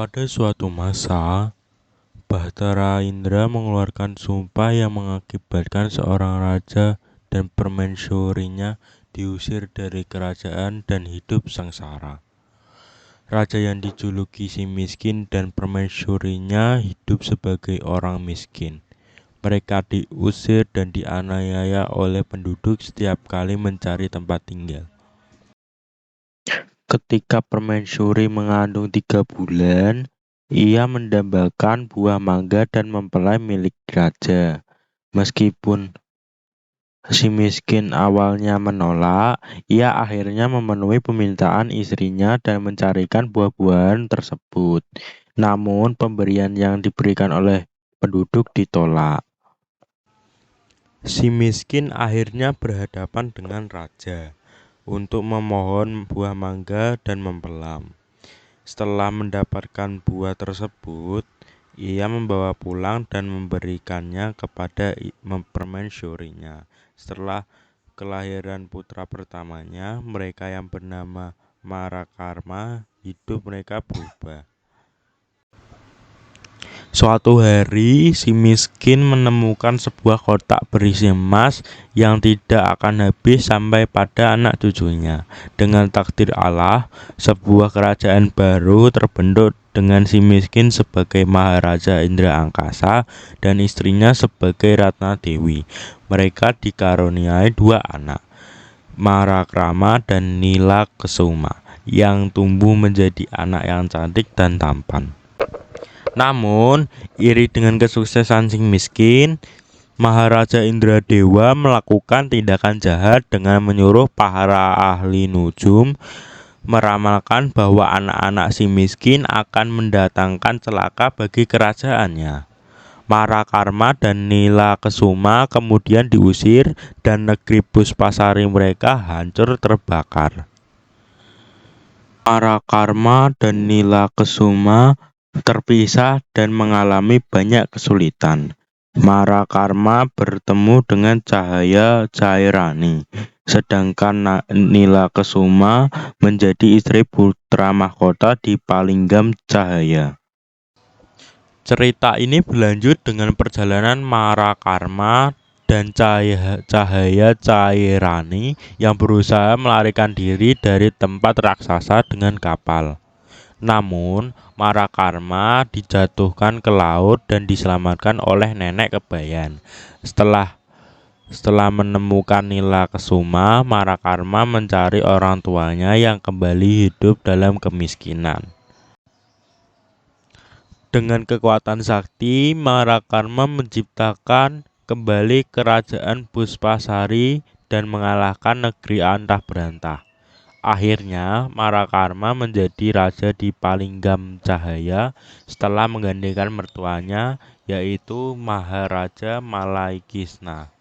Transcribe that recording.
Pada suatu masa, Bahtara Indra mengeluarkan sumpah yang mengakibatkan seorang raja dan permaisurinya diusir dari kerajaan dan hidup sengsara. Raja yang dijuluki si miskin dan permaisurinya hidup sebagai orang miskin. Mereka diusir dan dianiaya oleh penduduk setiap kali mencari tempat tinggal. Ketika permaisuri mengandung 3 bulan, ia mendambakan buah mangga dan mempelai milik raja. Meskipun si miskin awalnya menolak, ia akhirnya memenuhi permintaan istrinya dan mencarikan buah-buahan tersebut. Namun pemberian yang diberikan oleh penduduk ditolak. Si miskin akhirnya berhadapan dengan raja untuk memohon buah mangga dan mempelam. Setelah mendapatkan buah tersebut, ia membawa pulang dan memberikannya kepada permaisurinya. Setelah kelahiran putra pertamanya, mereka yang bernama Marakarma, hidup mereka berubah. Suatu hari, si miskin menemukan sebuah kotak berisi emas yang tidak akan habis sampai pada anak cucunya. Dengan takdir Allah, sebuah kerajaan baru terbentuk dengan si miskin sebagai Maharaja Indra Angkasa dan istrinya sebagai Ratna Dewi. Mereka dikaruniai 2 anak, Marakrama dan Nila Kesuma, yang tumbuh menjadi anak yang cantik dan tampan. Namun, iri dengan kesuksesan si miskin, Maharaja Indradewa melakukan tindakan jahat dengan menyuruh para ahli nujum meramalkan bahwa anak-anak si miskin akan mendatangkan celaka bagi kerajaannya. Marakarma dan Nila Kesuma kemudian diusir dan negeri Puspasari mereka hancur terbakar. Marakarma dan Nila Kesuma terpisah dan mengalami banyak kesulitan. Marakarma bertemu dengan Cahaya Cairani, sedangkan Nila Kesuma menjadi istri putra mahkota di Palinggam Cahaya. Cerita ini berlanjut dengan perjalanan Marakarma dan Cahaya Cairani yang berusaha melarikan diri dari tempat raksasa dengan kapal. Namun, Marakarma dijatuhkan ke laut dan diselamatkan oleh nenek Kebayan. Setelah menemukan Nila Kesuma, Marakarma mencari orang tuanya yang kembali hidup dalam kemiskinan. Dengan kekuatan sakti, Marakarma menciptakan kembali kerajaan Puspasari dan mengalahkan negeri antah berantah. Akhirnya, Marakarma menjadi raja di Palinggam Cahaya setelah menggantikan mertuanya, yaitu Maharaja Malaikisna.